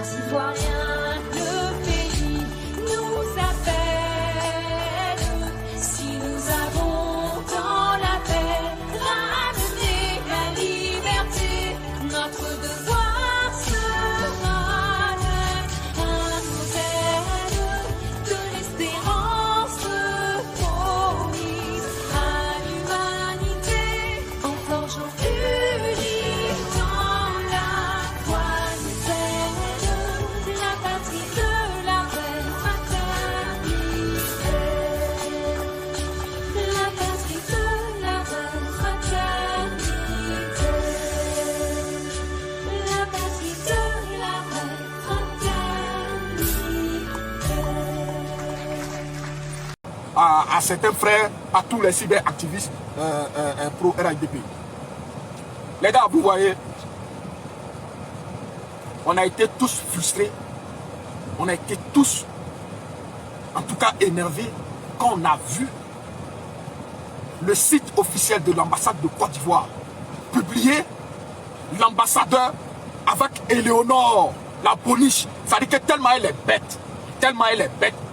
Ivoiriens, le pays nous appelle. Si nous avons dans la paix ramené la liberté, notre devoir sera à nos aides de l'espérance promise à l'humanité en forgeant unis dans la foi nouvelle, la patrie de la reine fraternité, la patrie de la reine fraternité, la patrie de la reine fraternité. À certains frères, à tous les cyberactivistes pro-RIDP. Les gars, vous voyez, on a été tous frustrés, on a été tous, en tout cas énervés, quand on a vu le site officiel de l'ambassade de Côte d'Ivoire publier l'ambassadeur avec Éléonore, la boniche. Ça dit que tellement elle est bête,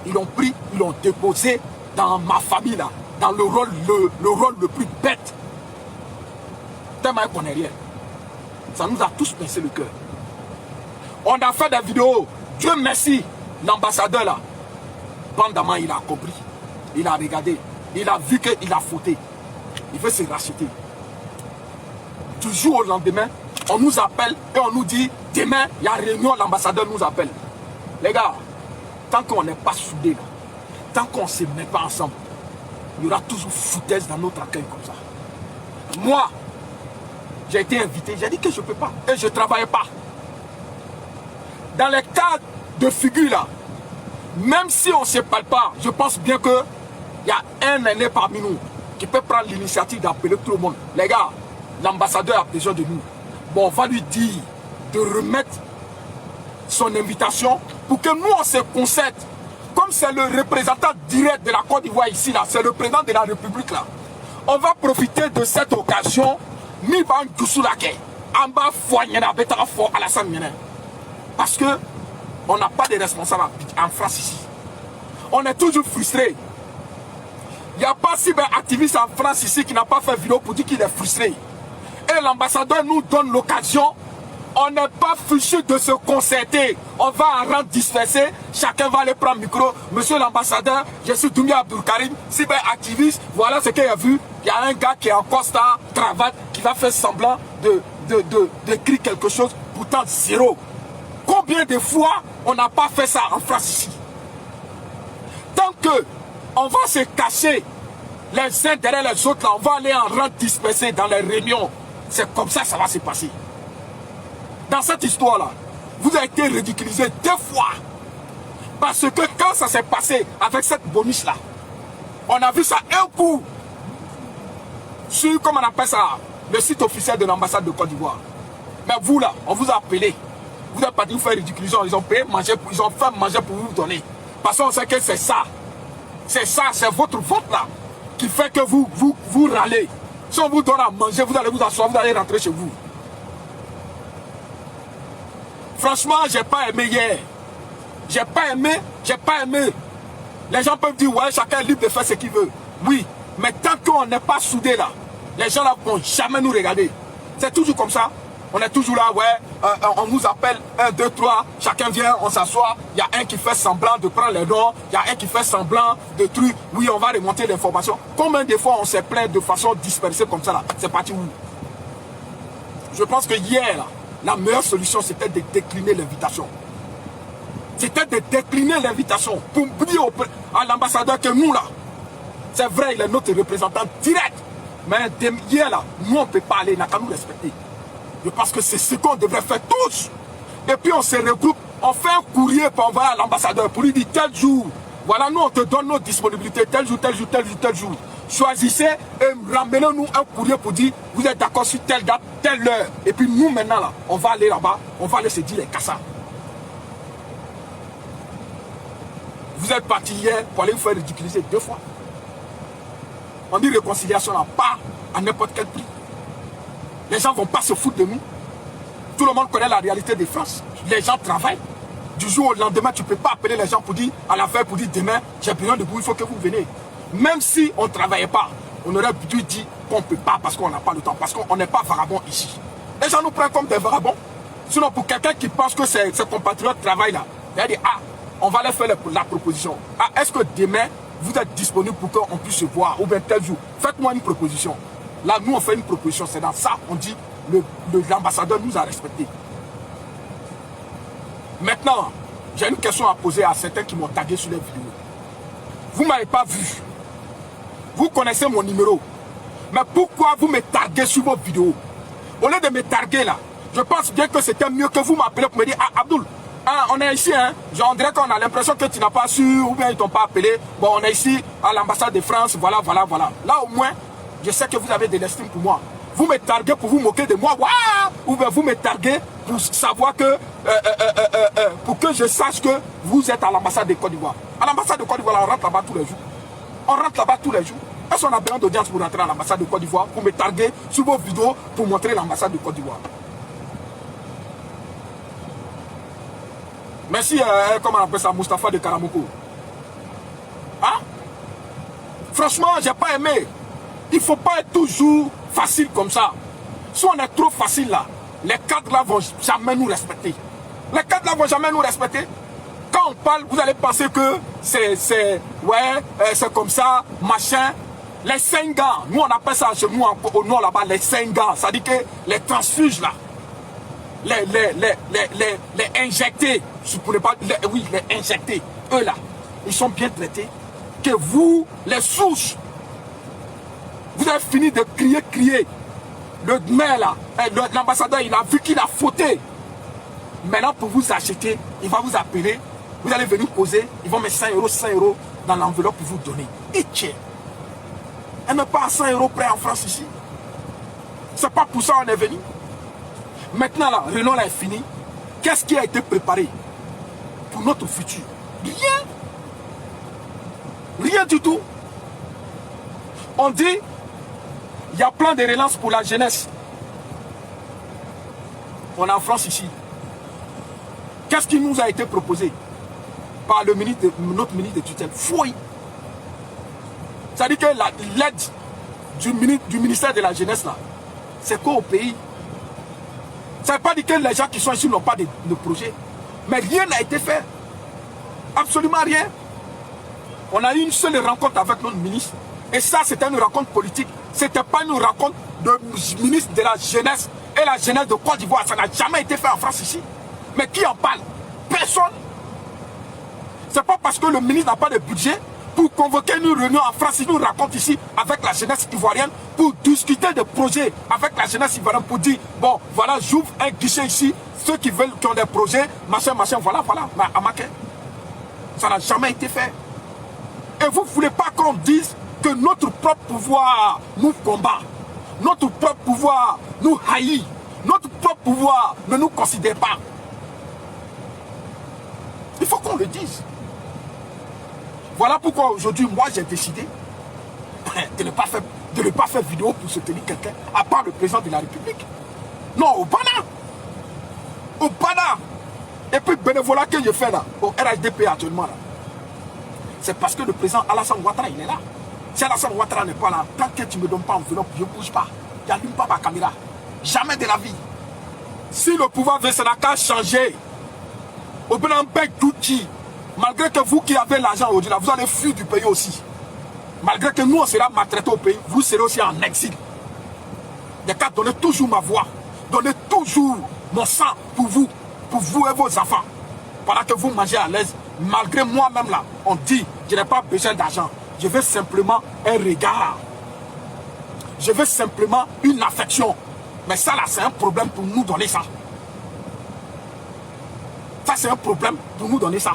ils l'ont pris, ils l'ont déposé dans ma famille là, dans le rôle le plus bête. Tellement elle connaît rien. Ça nous a tous pincé le cœur. On a fait des vidéos. Dieu merci, l'ambassadeur là, Bandama, il a compris. Il a regardé. Il a vu qu'il a fauté. Il veut se racheter. Du jour au lendemain, on nous appelle et on nous dit, demain, il y a réunion, l'ambassadeur nous appelle. Les gars, tant qu'on n'est pas soudés, tant qu'on ne se met pas ensemble, il y aura toujours foutaise dans notre accueil comme ça. Moi, j'ai été invité, j'ai dit que je ne peux pas. Et je ne travaillais pas. Dans les cas de figure là, même si on ne se parle pas, je pense bien qu'il y a un aîné parmi nous qui peut prendre l'initiative d'appeler tout le monde. Les gars, l'ambassadeur a besoin de nous. Bon, on va lui dire de remettre son invitation pour que nous on se concerte. Comme c'est le représentant direct de la Côte d'Ivoire ici, là, c'est le président de la République là. On va profiter de cette occasion, parce que on n'a pas de responsables en France ici. On est toujours frustré. Il n'y a pas cyberactiviste en France ici qui n'a pas fait vidéo pour dire qu'il est frustré. Et l'ambassadeur nous donne l'occasion. On n'est pas fichu de se concerter. On va en rendre dispersé. Chacun va aller prendre le micro. Monsieur l'ambassadeur, je suis Doumbia Abdul Karim, cyberactiviste. Voilà ce qu'il a vu. Il y a un gars qui est en costard, cravate, qui va faire semblant d'écrire quelque chose. Pourtant, zéro. Combien de fois on n'a pas fait ça en France ici? Tant que on va se cacher les uns derrière les autres, là, on va aller en rendre dispersé dans les réunions. C'est comme ça que ça va se passer. Dans cette histoire-là, vous avez été ridiculisé 2 fois. Parce que quand ça s'est passé avec cette boniche-là, on a vu ça un coup sur, comment on appelle ça, le site officiel de l'ambassade de Côte d'Ivoire. Mais vous là, on vous a appelé. Vous êtes parti vous faire ridiculiser, ils ont payé manger, ils ont fait manger pour vous donner. Parce qu'on sait que c'est ça. C'est ça, c'est votre vote là qui fait que vous râlez. Si on vous donne à manger, vous allez vous asseoir, vous allez rentrer chez vous. Franchement, j'ai pas aimé hier. J'ai pas aimé. Les gens peuvent dire, ouais, chacun est libre de faire ce qu'il veut. Oui, mais tant qu'on n'est pas soudés là, les gens là vont jamais nous regarder. C'est toujours comme ça. On est toujours là, ouais, on nous appelle 1, 2, 3, chacun vient, on s'assoit. Il y a un qui fait semblant de prendre les dons, il y a un qui fait semblant de trucs. Oui, on va remonter l'information. Combien de fois on s'est plaint de façon dispersée comme ça là? C'est parti où? Je pense que hier, là, la meilleure solution, c'était de décliner l'invitation. C'était de décliner l'invitation pour dire à l'ambassadeur que nous, là, c'est vrai, il est notre représentant direct. Mais hier, là, nous, on ne peut pas aller, il n'a qu'à nous respecter. Je pense que c'est ce qu'on devrait faire tous. Et puis, on se regroupe, on fait un courrier pour envoyer à l'ambassadeur pour lui dire tel jour. Voilà, nous, on te donne nos disponibilités, tel jour, tel jour, tel jour, tel jour. Choisissez et ramenez-nous un courrier pour dire vous êtes d'accord sur telle date, telle heure. Et puis nous maintenant là, on va aller là-bas, on va aller se dire les cassas. Vous êtes parti hier pour aller vous faire ridiculiser 2 fois. On dit réconciliation là, pas à n'importe quel prix. Les gens ne vont pas se foutre de nous. Tout le monde connaît la réalité de France. Les gens travaillent. du jour au lendemain, tu ne peux pas appeler les gens pour dire, à la veille, pour dire demain, j'ai besoin de vous, il faut que vous venez. Même si on ne travaillait pas, on aurait dû dire qu'on ne peut pas parce qu'on n'a pas le temps, parce qu'on n'est pas vagabond ici. Les gens nous prennent comme des vagabonds. Sinon, pour quelqu'un qui pense que ses compatriotes travaillent là, il va dire, ah, on va leur faire la proposition. Ah, est-ce que demain, vous êtes disponible pour qu'on puisse se voir, ou bien tel jour, faites-moi une proposition. Là, nous, on fait une proposition, c'est dans ça, on dit, l'ambassadeur nous a respectés. Maintenant, j'ai une question à poser à certains qui m'ont tagué sur les vidéos. Vous ne m'avez pas vu. Vous connaissez mon numéro. Mais pourquoi vous me targuez sur vos vidéos? Au lieu de me targuer là, je pense bien que c'était mieux que vous m'appelez pour me dire, ah Abdoul, ah, on est ici, hein. On dirait qu'on a l'impression que tu n'as pas su, ou bien ils ne t'ont pas appelé. Bon, on est ici à l'ambassade de France, voilà. Là au moins, je sais que vous avez de l'estime pour moi. Vous me targuez pour vous moquer de moi, waouh, ou bien vous me targuez pour savoir que, pour que je sache que vous êtes à l'ambassade de Côte d'Ivoire. À l'ambassade de Côte d'Ivoire, on rentre là-bas tous les jours. On rentre là-bas tous les jours. Est-ce qu'on a besoin d'audience pour rentrer à l'ambassade de Côte d'Ivoire, pour me targuer sur vos vidéos pour montrer l'ambassade de Côte d'Ivoire? Merci, comment on appelle ça, Mustapha de Karamoko. Hein? Franchement, j'ai pas aimé. Il ne faut pas être toujours facile comme ça. Si on est trop facile là, les cadres là vont jamais nous respecter. Les cadres là vont jamais nous respecter. Quand on parle, vous allez penser que c'est comme ça, machin. Les Senghans, nous on appelle ça chez nous au nord là-bas, les Senghans. Ça dit que les transfuges là, les injectés, je pourrais pas, les injectés, eux là, ils sont bien traités. Que vous, les souches, vous avez fini de crier. Le maire là, l'ambassadeur, il a vu qu'il a fauté. Maintenant, pour vous acheter, il va vous appeler. Vous allez venir poser, ils vont mettre 100 € dans l'enveloppe pour vous donner. Et tiens, elle n'est pas à 100 € près en France ici. C'est pas pour ça qu'on est venu. Maintenant là, Renault là est fini. Qu'est-ce qui a été préparé pour notre futur? Rien. Rien du tout. On dit, il y a plein de relances pour la jeunesse. On est en France ici. Qu'est-ce qui nous a été proposé par le ministre notre ministre de tutelle? Fouille. C'est-à-dire que l'aide du ministère de la jeunesse là, c'est quoi au pays? Ça ne veut pas dire que les gens qui sont ici n'ont pas de projet. Mais rien n'a été fait. Absolument rien. On a eu une seule rencontre avec notre ministre. Et ça, c'était une rencontre politique. Ce n'était pas une rencontre de ministre de la jeunesse et la jeunesse de Côte d'Ivoire. Ça n'a jamais été fait en France ici. Mais qui en parle? Personne. Ce n'est pas parce que le ministre n'a pas de budget pour convoquer une réunion en France, il nous raconte ici avec la jeunesse ivoirienne pour discuter de projets avec la jeunesse ivoirienne pour dire, bon, voilà, j'ouvre un guichet ici, ceux qui veulent, qui ont des projets, machin, voilà. Mais à Maquet, ça n'a jamais été fait. Et vous ne voulez pas qu'on dise que notre propre pouvoir nous combat, notre propre pouvoir nous haït, notre propre pouvoir ne nous considère pas. Il faut qu'on le dise. Voilà pourquoi aujourd'hui, moi, j'ai décidé de ne pas faire vidéo pour soutenir quelqu'un, à part le président de la République. Non, au Bana. Au Bana. Et puis, bénévolat que je fais là, au RHDP actuellement là, c'est parce que le président Alassane Ouattara, il est là. Si Alassane Ouattara n'est pas là, tant que tu ne me donnes pas enveloppe, je ne bouge pas. Je n'allume pas ma caméra. Jamais de la vie. Si le pouvoir veut, ça n'a qu'à changer. Au Benambek d'outils. Malgré que vous qui avez l'argent aujourd'hui, vous allez fuir du pays aussi. Malgré que nous, on sera maltraités au pays, vous serez aussi en exil. Des cas, donnez toujours ma voix. Donnez toujours mon sang pour vous et vos enfants. Pendant que vous mangez à l'aise, malgré moi-même là, on dit, je n'ai pas besoin d'argent. Je veux simplement un regard. Je veux simplement une affection. Mais ça là, c'est un problème pour nous donner ça. Ça, c'est un problème pour nous donner ça.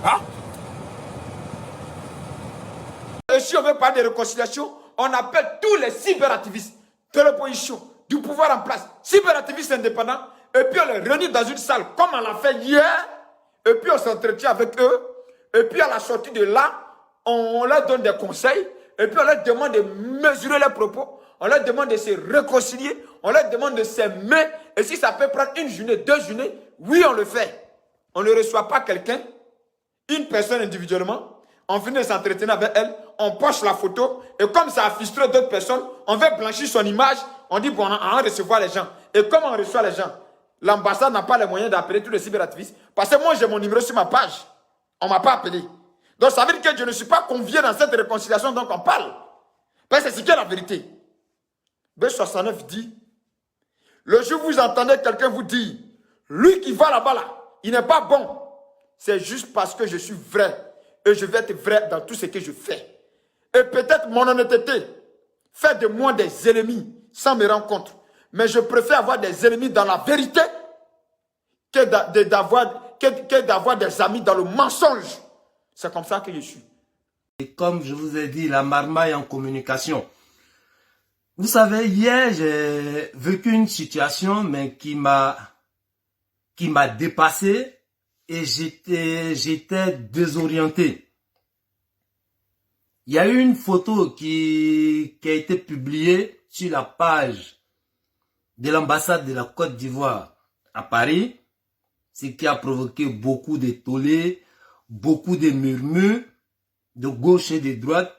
Hein? Et si on veut parler de réconciliation, on appelle tous les cyberactivistes de l'opposition, du pouvoir en place, cyberactivistes indépendants, et puis on les réunit dans une salle, comme on l'a fait hier, et puis on s'entretient avec eux, et puis à la sortie de là, on leur donne des conseils, et puis on leur demande de mesurer leurs propos, on leur demande de se réconcilier, on leur demande de s'aimer, et si ça peut prendre une journée, 2 journées, Oui, on le fait. On ne reçoit pas quelqu'un, une personne individuellement, on finit de s'entretenir avec elle, on poste la photo, et comme ça a frustré d'autres personnes, on veut blanchir son image, on dit, bon, on va recevoir les gens. Et comment on reçoit les gens? L'ambassade n'a pas les moyens d'appeler tous les cyberactivistes, parce que moi, j'ai mon numéro sur ma page. On ne m'a pas appelé. Donc, ça veut dire que je ne suis pas convié dans cette réconciliation dont on parle. Parce que c'est ce qui est la vérité. B69 dit, le jour où vous entendez quelqu'un vous dire, lui qui va là-bas, là, il n'est pas bon. C'est juste parce que je suis vrai. Et je vais être vrai dans tout ce que je fais. Et peut-être mon honnêteté fait de moi des ennemis sans me rendre compte. Mais je préfère avoir des ennemis dans la vérité que d'avoir des amis dans le mensonge. C'est comme ça que je suis. Et comme je vous ai dit, la marmaille en communication. Vous savez, hier, j'ai vécu une situation mais qui m'a dépassé et j'étais désorienté. Il y a eu une photo qui a été publiée sur la page de l'ambassade de la Côte d'Ivoire à Paris, ce qui a provoqué beaucoup de tollés, beaucoup de murmures de gauche et de droite.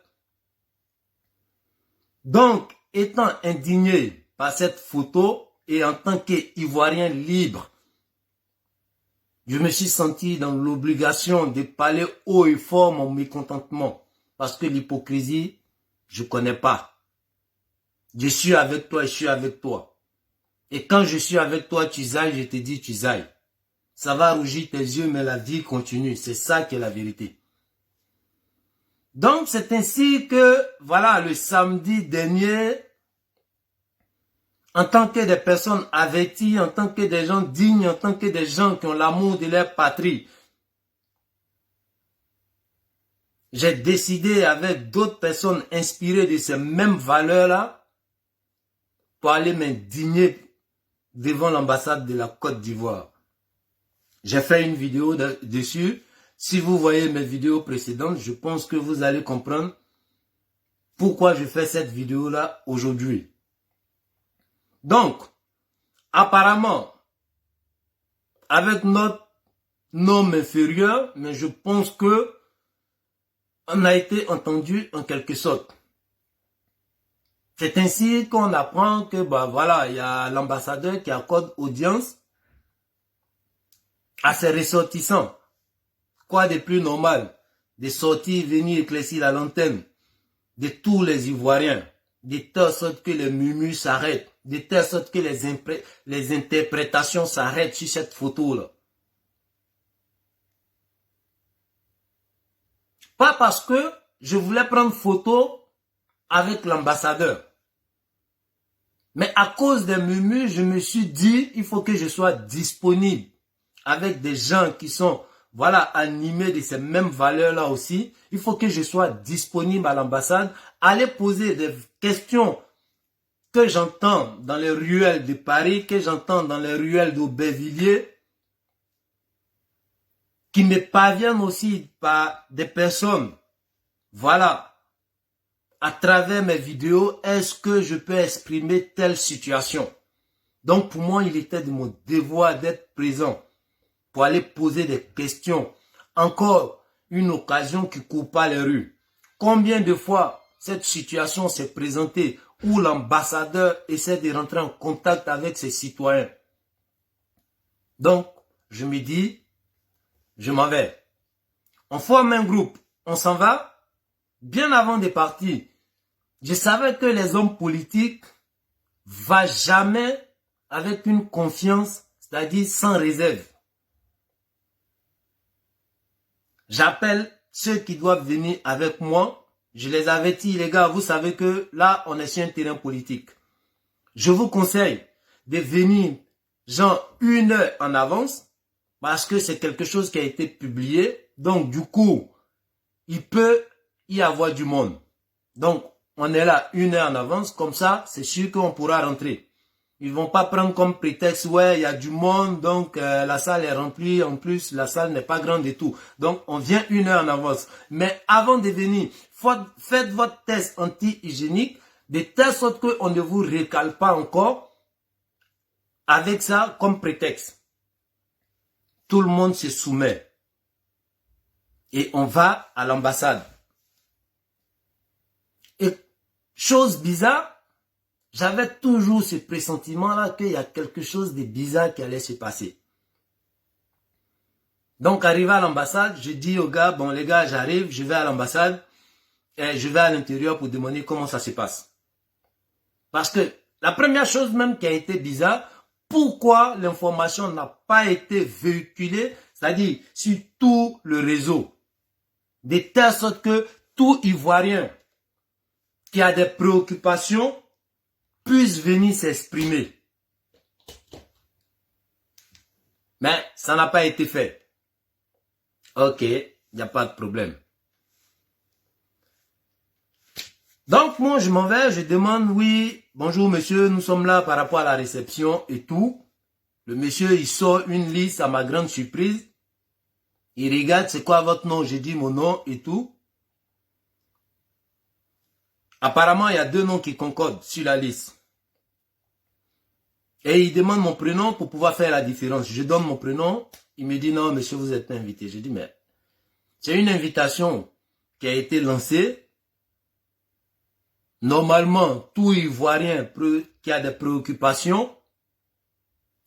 Donc, étant indigné par cette photo et en tant qu'Ivoirien libre, je me suis senti dans l'obligation de parler haut et fort mon mécontentement. Parce que l'hypocrisie, je ne connais pas. Je suis avec toi et je suis avec toi. Et quand je suis avec toi, tu zailles, je te dis tu zailles. Ça va rougir tes yeux, mais la vie continue. C'est ça qui est la vérité. Donc, c'est ainsi que, voilà, le samedi dernier, en tant que des personnes averties, en tant que des gens dignes, en tant que des gens qui ont l'amour de leur patrie, j'ai décidé avec d'autres personnes inspirées de ces mêmes valeurs-là pour aller m'indigner devant l'ambassade de la Côte d'Ivoire. J'ai fait une vidéo dessus. Si vous voyez mes vidéos précédentes, je pense que vous allez comprendre pourquoi je fais cette vidéo-là aujourd'hui. Donc, apparemment, avec notre nom inférieur, mais je pense que on a été entendu en quelque sorte. C'est ainsi qu'on apprend que, voilà, il y a l'ambassadeur qui accorde audience à ses ressortissants. Quoi de plus normal de sortir, venir éclaircir la lanterne de tous les Ivoiriens, de telle sorte que les murmures s'arrêtent, de telle sorte que les interprétations s'arrêtent sur cette photo-là. Pas parce que je voulais prendre photo avec l'ambassadeur. Mais à cause des murmures, je me suis dit, il faut que je sois disponible avec des gens qui sont, voilà, animés de ces mêmes valeurs-là aussi. Il faut que je sois disponible à l'ambassade, aller poser des questions que j'entends dans les ruelles de Paris, que j'entends dans les ruelles d'Aubervilliers, qui me parviennent aussi par des personnes. Voilà. À travers mes vidéos, est-ce que je peux exprimer telle situation? Donc pour moi, il était de mon devoir d'être présent pour aller poser des questions. Encore une occasion qui court pas les rues. Combien de fois cette situation s'est présentée où l'ambassadeur essaie de rentrer en contact avec ses citoyens? Donc, je me dis, je m'en vais. On forme un groupe, on s'en va. Bien avant de partir, je savais que les hommes politiques ne vont jamais avec une confiance, c'est-à-dire sans réserve. J'appelle ceux qui doivent venir avec moi. Je les avertis, les gars, vous savez que là, on est sur un terrain politique. Je vous conseille de venir, genre, 1 heure en avance, parce que c'est quelque chose qui a été publié. Donc, du coup, il peut y avoir du monde. Donc, on est là 1 heure en avance. Comme ça, c'est sûr qu'on pourra rentrer. Ils vont pas prendre comme prétexte, ouais, il y a du monde, donc la salle est remplie. En plus, la salle n'est pas grande et tout. Donc, on vient 1 heure en avance. Mais avant de venir, faites votre test anti-hygiénique de telle sorte qu'on ne vous recale pas encore avec ça comme prétexte. tout le monde se soumet. Et on va à l'ambassade. Et chose bizarre, j'avais toujours ce pressentiment-là qu'il y a quelque chose de bizarre qui allait se passer. Donc, arrivé à l'ambassade, je dis aux gars, bon les gars, j'arrive, je vais à l'ambassade, et je vais à l'intérieur pour demander comment ça se passe. Parce que la première chose même qui a été bizarre, pourquoi l'information n'a pas été véhiculée, c'est-à-dire sur tout le réseau, de telle sorte que tout Ivoirien qui a des préoccupations puisse venir s'exprimer. Mais ça n'a pas été fait. Ok, il n'y a pas de problème. Donc, moi, je m'en vais, je demande, oui, bonjour monsieur, nous sommes là par rapport à la réception et tout. Le monsieur, il sort une liste à ma grande surprise. Il regarde, c'est quoi votre nom? J'ai dit mon nom et tout. Apparemment, il y a 2 noms qui concordent sur la liste. Et il demande mon prénom pour pouvoir faire la différence. Je donne mon prénom. Il me dit, non, monsieur, vous êtes pas invité. Je dis, mais c'est une invitation qui a été lancée. Normalement, tout Ivoirien qui a des préoccupations,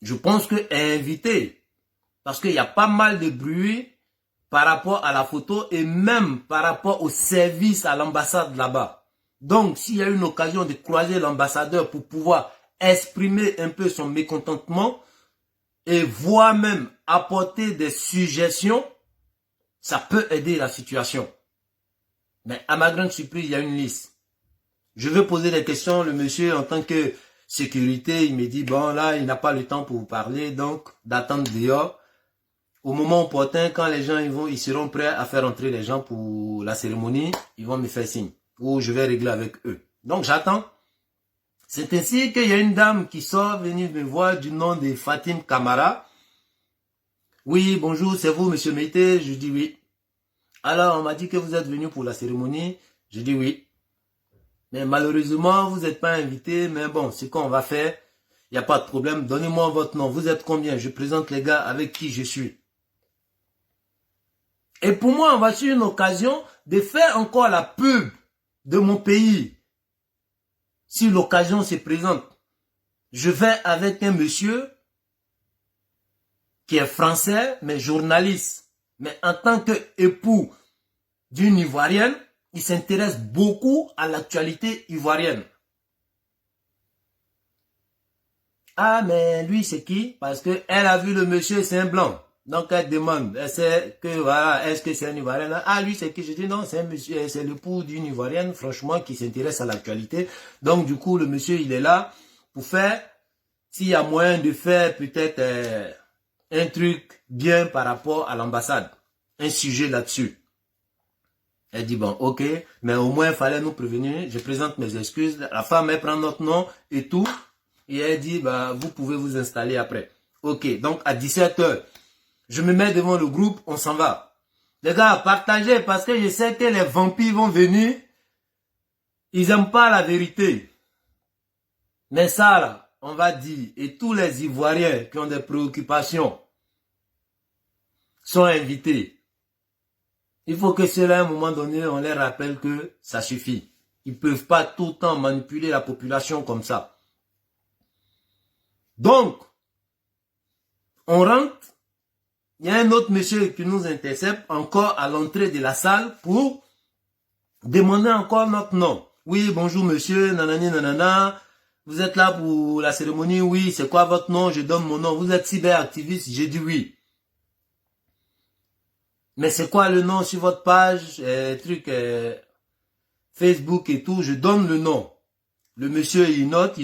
je pense que est invité. Parce qu'il y a pas mal de bruit par rapport à la photo et même par rapport au service à l'ambassade là-bas. Donc, s'il y a une occasion de croiser l'ambassadeur pour pouvoir exprimer un peu son mécontentement et voire même apporter des suggestions, ça peut aider la situation. Mais à ma grande surprise, il y a une liste. Je veux poser des questions, le monsieur en tant que sécurité, il me dit, bon là, il n'a pas le temps pour vous parler, donc d'attendre dehors. Au moment opportun, quand les gens ils seront prêts à faire entrer les gens pour la cérémonie, ils vont me faire signe. Ou je vais régler avec eux. Donc j'attends. C'est ainsi qu'il y a une dame qui sort venir me voir du nom de Fatim Kamara. Oui, bonjour, c'est vous, monsieur Mété? Je dis oui. Alors, on m'a dit que vous êtes venu pour la cérémonie. Je dis oui. Mais malheureusement, vous n'êtes pas invité. Mais bon, c'est qu'on va faire. Il n'y a pas de problème. Donnez-moi votre nom. Vous êtes combien? Je présente les gars avec qui je suis. Et pour moi, on va sur une occasion de faire encore la pub de mon pays. Si l'occasion se présente, je vais avec un monsieur qui est français, mais journaliste. Mais en tant qu'époux d'une Ivoirienne, il s'intéresse beaucoup à l'actualité ivoirienne. Ah, mais lui, c'est qui? Parce que elle a vu le monsieur, c'est un blanc. Donc, elle demande, elle sait que, voilà, est-ce que c'est un Ivoirien? Ah, lui, c'est qui? Je dis, non, c'est un monsieur, c'est l'époux d'une Ivoirienne, franchement, qui s'intéresse à l'actualité. Donc, du coup, le monsieur, il est là pour faire, s'il y a moyen de faire peut-être un truc bien par rapport à l'ambassade. Un sujet là-dessus. Elle dit, bon, ok, mais au moins, il fallait nous prévenir. Je présente mes excuses. La femme, elle prend notre nom et tout. Et elle dit, bah, vous pouvez vous installer après. Ok, donc à 17h, je me mets devant le groupe, on s'en va. Les gars, partagez parce que je sais que les vampires vont venir. Ils n'aiment pas la vérité. Mais ça, là, on va dire, et tous les Ivoiriens qui ont des préoccupations sont invités. Il faut que cela, à un moment donné, on leur rappelle que ça suffit. Ils ne peuvent pas tout le temps manipuler la population comme ça. Donc, on rentre. Il y a un autre monsieur qui nous intercepte encore à l'entrée de la salle pour demander encore notre nom. Oui, bonjour monsieur, nanani nanana. Vous êtes là pour la cérémonie? Oui, c'est quoi votre nom? Je donne mon nom. Vous êtes cyberactiviste? J'ai dit oui. Mais c'est quoi le nom sur votre page, Facebook et tout? Je donne le nom. Le monsieur, il note.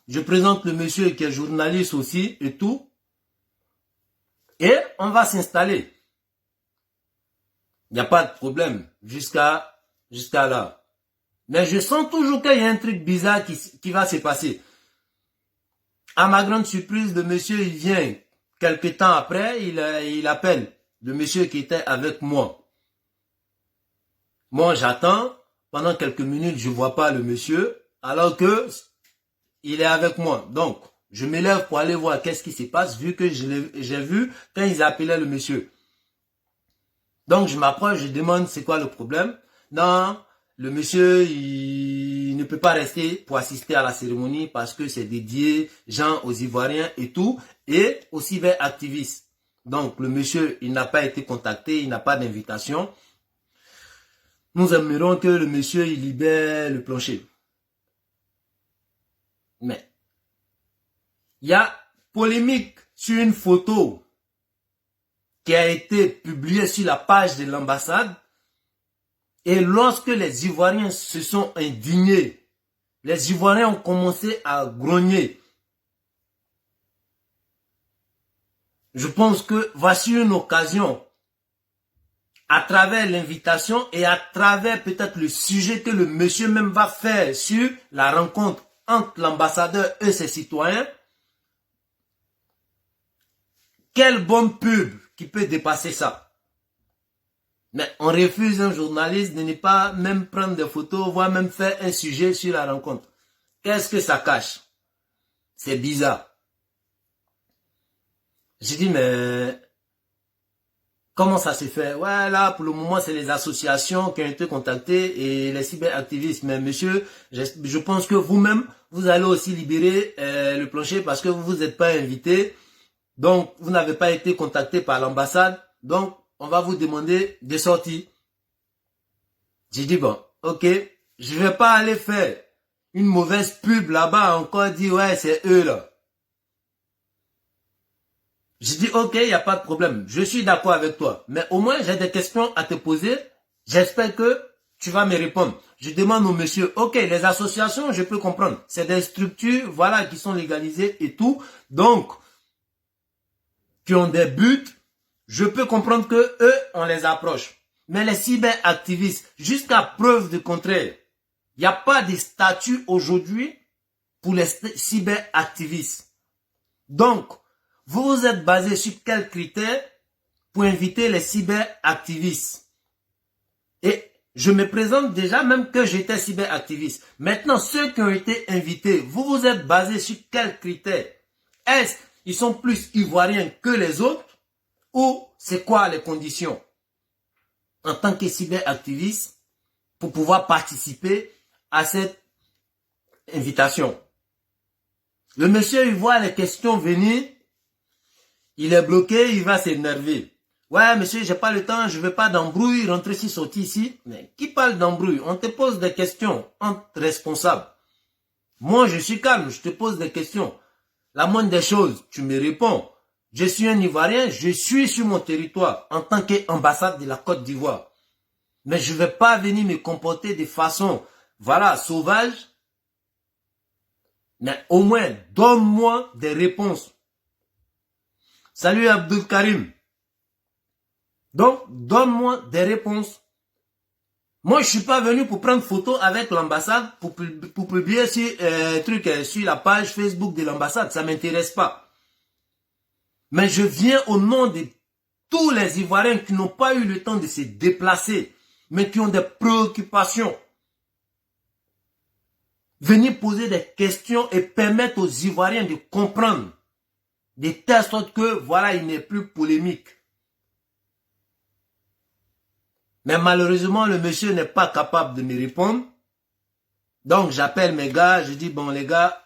Je présente le monsieur qui est journaliste aussi et tout. Et on va s'installer. Il n'y a pas de problème jusqu'à là. Mais je sens toujours qu'il y a un truc bizarre qui va se passer. À ma grande surprise, le monsieur, il vient quelque temps après, il appelle le monsieur qui était avec moi. Moi, j'attends. Pendant quelques minutes, je ne vois pas le monsieur, alors que il est avec moi. Donc, Je me lève pour aller voir qu'est-ce qui se passe, vu que j'ai vu quand ils appelaient le monsieur. Donc, je m'approche, je demande c'est quoi le problème. Non, le monsieur, il ne peut pas rester pour assister à la cérémonie parce que c'est dédié, gens aux Ivoiriens et tout, et aux cyberactivistes. Donc, le monsieur, il n'a pas été contacté, il n'a pas d'invitation. Nous aimerions que le monsieur, il libère le plancher. Mais, il y a polémique sur une photo qui a été publiée sur la page de l'ambassade. Et lorsque les Ivoiriens se sont indignés, les Ivoiriens ont commencé à grogner. Je pense que voici une occasion, à travers l'invitation et à travers peut-être le sujet que le monsieur même va faire sur la rencontre entre l'ambassadeur et ses citoyens. Quelle bonne pub qui peut dépasser ça? Mais on refuse un journaliste de ne pas même prendre des photos, voire même faire un sujet sur la rencontre. Qu'est-ce que ça cache? C'est bizarre. J'ai dit, mais comment ça se fait? Ouais, là, pour le moment, c'est les associations qui ont été contactées et les cyberactivistes. Mais monsieur, je pense que vous-même, vous allez aussi libérer le plancher parce que vous n'êtes pas invité. Donc, vous n'avez pas été contacté par l'ambassade. Donc, on va vous demander des sorties. J'ai dit, bon, ok, je vais pas aller faire une mauvaise pub là-bas, encore dire, ouais, c'est eux là. J'ai dit, ok, il n'y a pas de problème. Je suis d'accord avec toi. Mais au moins, j'ai des questions à te poser. J'espère que tu vas me répondre. Je demande au monsieur, ok, les associations, je peux comprendre. C'est des structures, voilà, qui sont légalisées et tout. Donc, qui ont des buts. Je peux comprendre que eux, on les approche. Mais les cyberactivistes, jusqu'à preuve du contraire, il n'y a pas de statut aujourd'hui pour les cyberactivistes. Donc, vous vous êtes basé sur quels critères pour inviter les cyberactivistes? Et je me présente déjà même que j'étais cyberactiviste. Maintenant, ceux qui ont été invités, vous vous êtes basé sur quels critères? Est-ce qu'ils sont plus ivoiriens que les autres? Ou c'est quoi les conditions en tant que cyberactiviste pour pouvoir participer à cette invitation? Le monsieur, il voit les questions venir, il est bloqué, il va s'énerver. Ouais, monsieur, j'ai pas le temps, je veux pas d'embrouille, rentrer ici, sortir ici. Mais qui parle d'embrouille? On te pose des questions entre responsables. Moi, je suis calme, je te pose des questions. La moindre des choses, tu me réponds. Je suis un Ivoirien, je suis sur mon territoire en tant qu'ambassade de la Côte d'Ivoire. Mais je ne vais pas venir me comporter de façon, voilà, sauvage. Mais au moins, donne-moi des réponses. Salut Abdul Karim. Donc, donne-moi des réponses. Moi, je suis pas venu pour prendre photo avec l'ambassade, pour publier sur la page Facebook de l'ambassade. Ça m'intéresse pas. Mais je viens au nom de tous les Ivoiriens qui n'ont pas eu le temps de se déplacer, mais qui ont des préoccupations. Venir poser des questions et permettre aux Ivoiriens de comprendre, de telle sorte que, voilà, il n'est plus polémique. Mais malheureusement, le monsieur n'est pas capable de me répondre. Donc, j'appelle mes gars, je dis, bon les gars,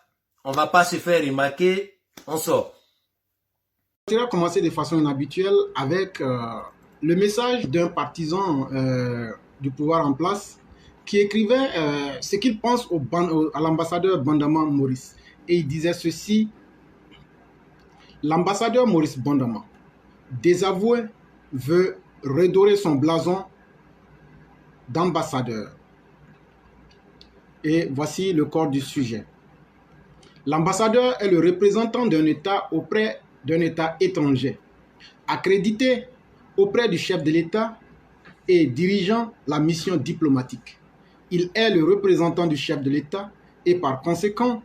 on va pas se faire remarquer, on sort. On va commencer de façon inhabituelle avec le message d'un partisan du pouvoir en place qui écrivait ce qu'il pense à l'ambassadeur Bandama Maurice. Et il disait ceci: l'ambassadeur Maurice Bandama, désavoué, veut redorer son blason d'ambassadeur. Et voici le corps du sujet. L'ambassadeur est le représentant d'un État auprès d'un État étranger, accrédité auprès du chef de l'État et dirigeant la mission diplomatique. Il est le représentant du chef de l'État et par conséquent,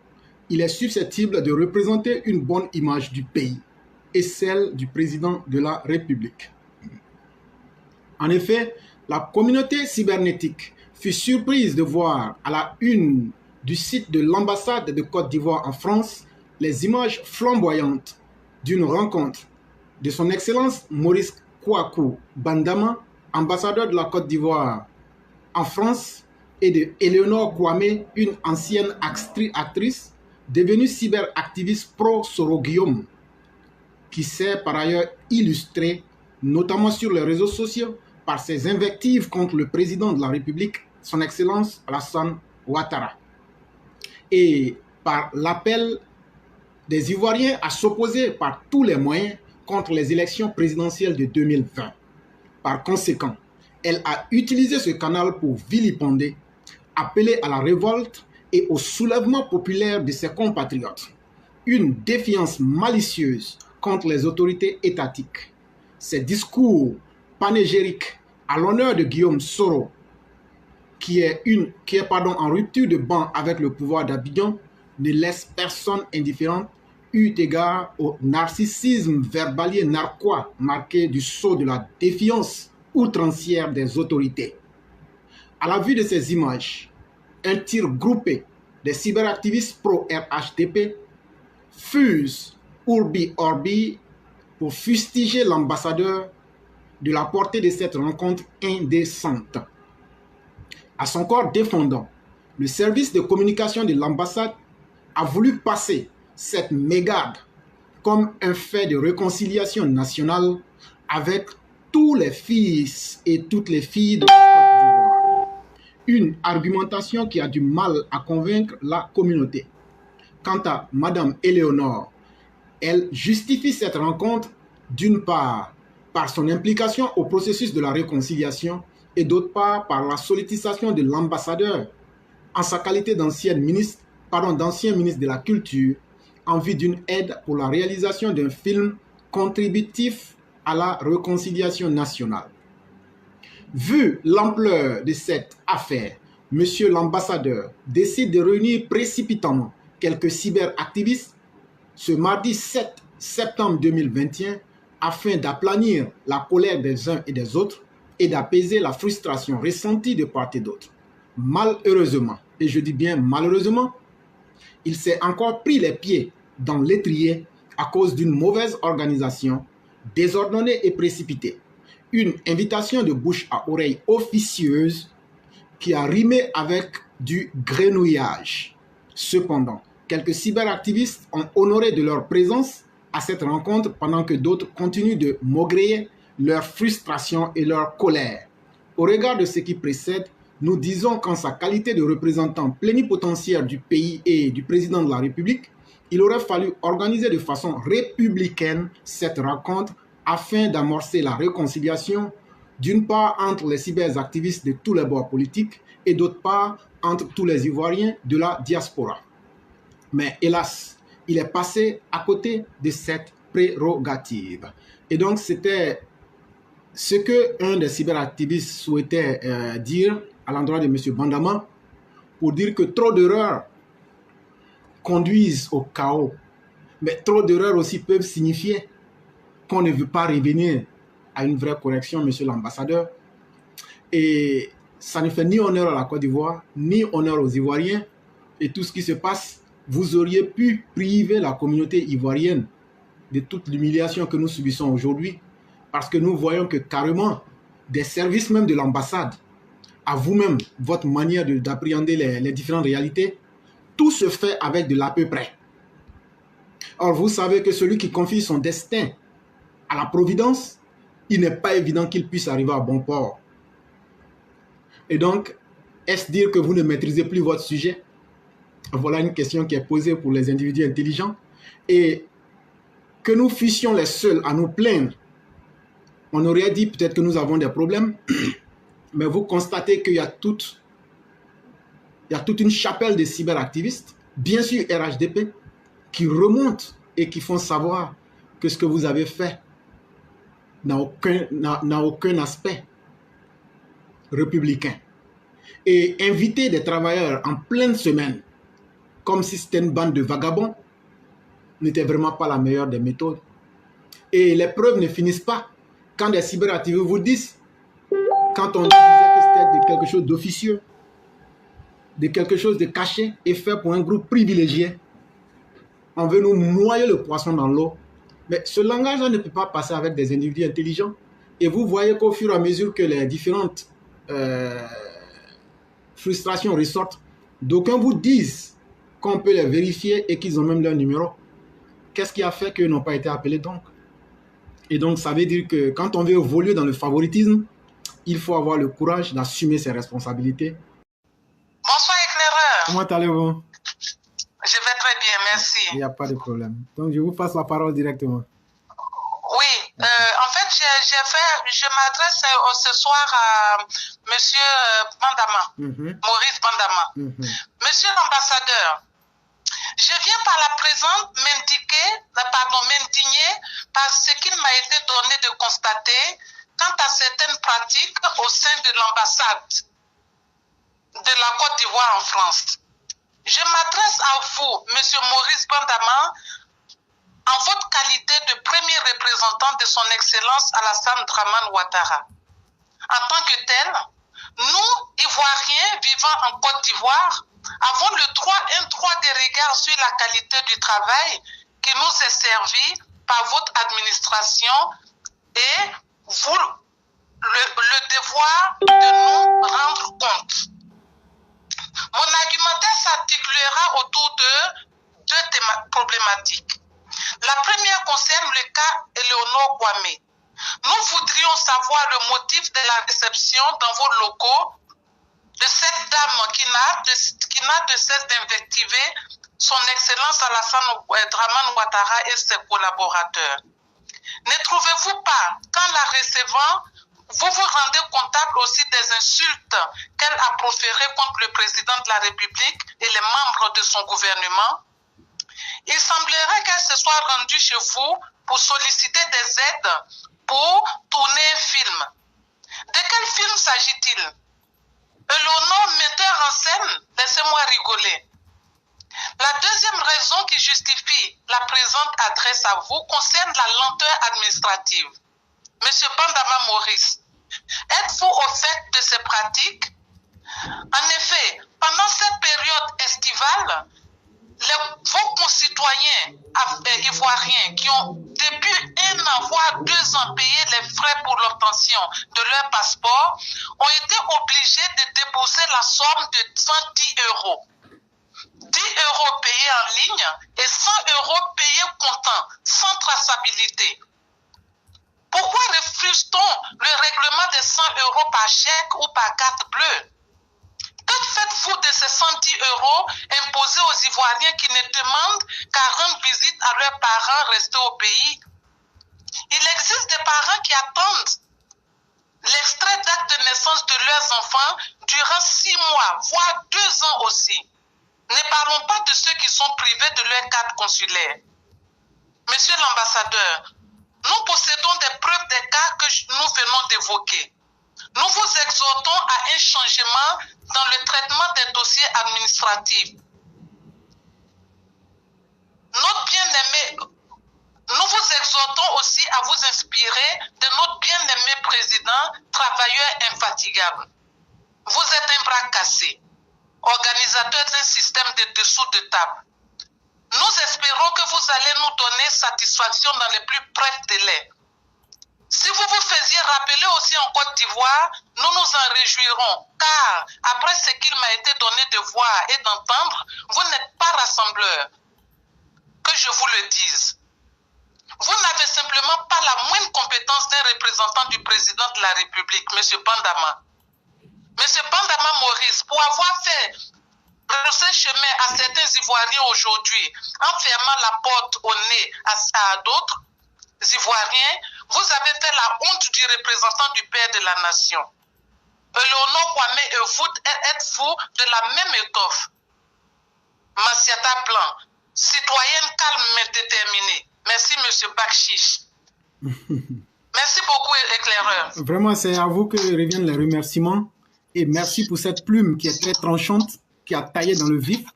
il est susceptible de représenter une bonne image du pays et celle du président de la République. En effet, la communauté cybernétique fut surprise de voir à la une du site de l'ambassade de Côte d'Ivoire en France les images flamboyantes d'une rencontre de son Excellence Maurice Kouakou Bandama, ambassadeur de la Côte d'Ivoire en France, et de Eleonore Kwame, une ancienne actrice devenue cyberactiviste pro-Soro Guillaume, qui s'est par ailleurs illustrée, notamment sur les réseaux sociaux, par ses invectives contre le président de la République, son Excellence Alassane Ouattara, et par l'appel des Ivoiriens à s'opposer par tous les moyens contre les élections présidentielles de 2020. Par conséquent, elle a utilisé ce canal pour vilipender, appeler à la révolte et au soulèvement populaire de ses compatriotes. Une défiance malicieuse contre les autorités étatiques. Ses discours panégyriques à l'honneur de Guillaume Soro, qui est en rupture de banc avec le pouvoir d'Abidjan, ne laissent personne indifférent eu égard au narcissisme verbalier narquois marqué du sceau de la défiance outrancière des autorités. À la vue de ces images, un tir groupé des cyberactivistes pro-RHDP fuse Urbi Orbi pour fustiger l'ambassadeur de la portée de cette rencontre indécente. À son corps défendant, le service de communication de l'ambassade a voulu passer cette mégarde comme un fait de réconciliation nationale avec tous les fils et toutes les filles de la Côte d'Ivoire. Une argumentation qui a du mal à convaincre la communauté. Quant à Madame Éléonore, elle justifie cette rencontre d'une part par son implication au processus de la réconciliation et d'autre part par la sollicitation de l'ambassadeur en sa qualité d'ancien ministre de la Culture en vue d'une aide pour la réalisation d'un film contributif à la réconciliation nationale. Vu l'ampleur de cette affaire, Monsieur l'ambassadeur décide de réunir précipitamment quelques cyberactivistes ce mardi 7 septembre 2021 afin d'aplanir la colère des uns et des autres et d'apaiser la frustration ressentie de part et d'autre. Malheureusement, et je dis bien malheureusement, il s'est encore pris les pieds dans l'étrier à cause d'une mauvaise organisation, désordonnée et précipitée. Une invitation de bouche à oreille officieuse qui a rimé avec du grenouillage. Cependant, quelques cyberactivistes ont honoré de leur présence à cette rencontre pendant que d'autres continuent de maugréer leur frustration et leur colère. Au regard de ce qui précède, nous disons qu'en sa qualité de représentant plénipotentiaire du pays et du président de la République, il aurait fallu organiser de façon républicaine cette rencontre afin d'amorcer la réconciliation, d'une part entre les cyberactivistes de tous les bords politiques et d'autre part entre tous les Ivoiriens de la diaspora. Mais hélas, il est passé à côté de cette prérogative. Et donc c'était ce qu'un des cyberactivistes souhaitait dire à l'endroit de M. Bandama pour dire que trop d'erreurs conduisent au chaos. Mais trop d'erreurs aussi peuvent signifier qu'on ne veut pas revenir à une vraie correction, monsieur l'ambassadeur. Et ça ne fait ni honneur à la Côte d'Ivoire, ni honneur aux Ivoiriens. Et tout ce qui se passe, vous auriez pu priver la communauté ivoirienne de toute l'humiliation que nous subissons aujourd'hui. Parce que nous voyons que carrément, des services même de l'ambassade, à vous-même, votre manière d'appréhender les différentes réalités, tout se fait avec de l'à peu près. Or, vous savez que celui qui confie son destin à la providence, il n'est pas évident qu'il puisse arriver à bon port. Et donc, est-ce dire que vous ne maîtrisez plus votre sujet? Voilà une question qui est posée pour les individus intelligents. Et que nous fussions les seuls à nous plaindre, on aurait dit peut-être que nous avons des problèmes, mais vous constatez qu'il y a toute une chapelle de cyberactivistes, bien sûr RHDP, qui remontent et qui font savoir que ce que vous avez fait n'a aucun aspect républicain. Et inviter des travailleurs en pleine semaine, comme si c'était une bande de vagabonds, n'était vraiment pas la meilleure des méthodes. Et les preuves ne finissent pas. Quand des cyberactivistes vous disent, quand on disait que c'était de quelque chose d'officieux, de quelque chose de caché et fait pour un groupe privilégié, on veut nous noyer le poisson dans l'eau. Mais ce langage-là ne peut pas passer avec des individus intelligents. Et vous voyez qu'au fur et à mesure que les différentes frustrations ressortent, d'aucuns vous disent qu'on peut les vérifier et qu'ils ont même leur numéro. Qu'est-ce qui a fait qu'ils n'ont pas été appelés donc? Et donc, ça veut dire que quand on veut évoluer dans le favoritisme, il faut avoir le courage d'assumer ses responsabilités. Bonsoir éclaireur. Comment allez-vous? Je vais très bien, merci. Il n'y a pas de problème. Donc, je vous passe la parole directement. Oui, en fait, je m'adresse ce soir à Monsieur Bandama, Maurice Bandama. Monsieur l'ambassadeur, je viens par la présente m'indigner par ce qu'il m'a été donné de constater quant à certaines pratiques au sein de l'ambassade de la Côte d'Ivoire en France. Je m'adresse à vous, Monsieur Maurice Bandama, en votre qualité de premier représentant de son Excellence Alassane Dramane Ouattara. En tant que tel, nous, Ivoiriens vivant en Côte d'Ivoire, avons un droit de regard sur la qualité du travail qui nous est servi par votre administration et vous le devoir de nous rendre compte. Mon argumentaire s'articulera autour de deux problématiques. La première concerne le cas Éléonore Kwame. Nous voudrions savoir le motif de la réception dans vos locaux de cette dame qui n'a de cesse d'invectiver son Excellence Alassane Dramane Ouattara et ses collaborateurs. Ne trouvez-vous pas qu'en la recevant, vous vous rendez comptable aussi des insultes qu'elle a proférées contre le président de la République et les membres de son gouvernement? Il semblerait qu'elle se soit rendue chez vous pour solliciter des aides pour tourner un film. De quel film s'agit-il? Éléonore, metteur en scène, laissez-moi rigoler. La deuxième raison qui justifie la présente adresse à vous concerne la lenteur administrative. Monsieur Bandama Maurice, êtes-vous au fait de ces pratiques? En effet, pendant cette période estivale, vos concitoyens ivoiriens qui ont depuis 1 an, voire 2 ans payé les frais pour l'obtention de leur passeport ont été obligés de débourser la somme de 110 €. 10 € payés en ligne et 100 € payés comptant, sans traçabilité. Pourquoi refuse-t-on le règlement des 100 € par chèque ou par carte bleue? Que faites-vous de ces 110 € imposés aux Ivoiriens qui ne demandent qu'à rendre visite à leurs parents restés au pays? Il existe des parents qui attendent l'extrait d'acte de naissance de leurs enfants durant 6 mois, voire 2 ans aussi. Ne parlons pas de ceux qui sont privés de leur carte consulaire. Monsieur l'ambassadeur, nous possédons des preuves des cas que nous venons d'évoquer. Nous vous exhortons à un changement dans le traitement des dossiers administratifs. Nous vous exhortons aussi à vous inspirer de notre bien-aimé président, travailleur infatigable. Vous êtes un bras cassé, organisateur d'un système de dessous de table. Nous espérons que vous allez nous donner satisfaction dans les plus brefs délais. Si vous vous faisiez rappeler aussi en Côte d'Ivoire, nous nous en réjouirons, car après ce qu'il m'a été donné de voir et d'entendre, vous n'êtes pas rassembleur. Que je vous le dise. Vous n'avez simplement pas la moindre compétence d'un représentant du président de la République, M. Bandama. M. Bandama Maurice, pour avoir fait ce chemin à certains Ivoiriens aujourd'hui, en fermant la porte au nez à d'autres Ivoiriens, vous avez fait la honte du représentant du père de la nation. Éléonore Kwame et vous, êtes-vous de la même étoffe? Massiata Blanc, citoyenne calme mais déterminée. Merci, monsieur Bakchiche. Merci beaucoup, éclaireur. Vraiment, c'est à vous que reviennent les remerciements. Et merci pour cette plume qui est très tranchante, qui a taillé dans le vif.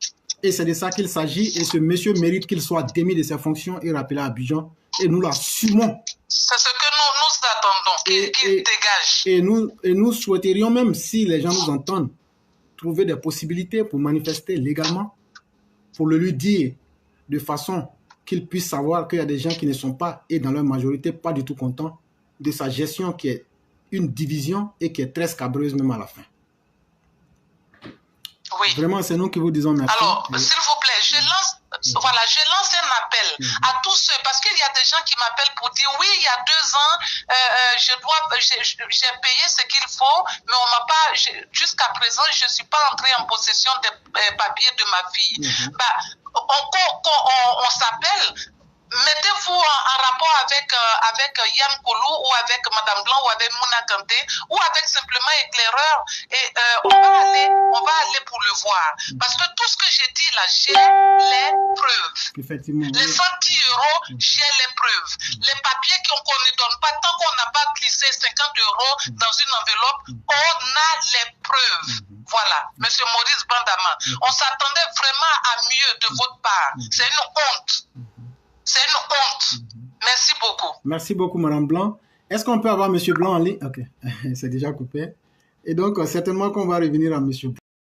Et c'est de ça qu'il s'agit. Et ce monsieur mérite qu'il soit démis de ses fonctions et rappelé à Abidjan. Et nous l'assumons. C'est ce que nous attendons, qu'il dégage. Et nous souhaiterions même, si les gens nous entendent, trouver des possibilités pour manifester légalement, pour le lui dire de façon qu'il puisse savoir qu'il y a des gens qui ne sont pas, et dans leur majorité, pas du tout contents de sa gestion qui est une division et qui est très scabreuse même à la fin. Oui. Vraiment, c'est nous qui vous disons merci. Alors, s'il vous plaît, je lance un appel à tous ceux, parce qu'il y a des gens qui m'appellent pour dire oui, il y a 2 ans, j'ai payé ce qu'il faut, mais on m'a pas, jusqu'à présent, je suis pas entré en possession des papiers de ma fille. On s'appelle. Mettez-vous en rapport avec Yann Koulou ou avec Madame Blanc ou avec Mouna Kanté ou avec simplement Éclaireur et on va aller pour le voir. Parce que tout ce que j'ai dit là, j'ai les preuves. Effectivement. Les 110 euros, j'ai les preuves. Les papiers qu'on ne donne pas, tant qu'on n'a pas glissé 50 euros dans une enveloppe, on a les preuves. Voilà, Monsieur Maurice Bandama. On s'attendait vraiment à mieux de votre part. C'est une honte. C'est une honte. Merci beaucoup. Merci beaucoup, Madame Blanc. Est-ce qu'on peut avoir Monsieur Blanc en ligne? Ok, c'est déjà coupé. Et donc, certainement qu'on va revenir à Monsieur Blanc.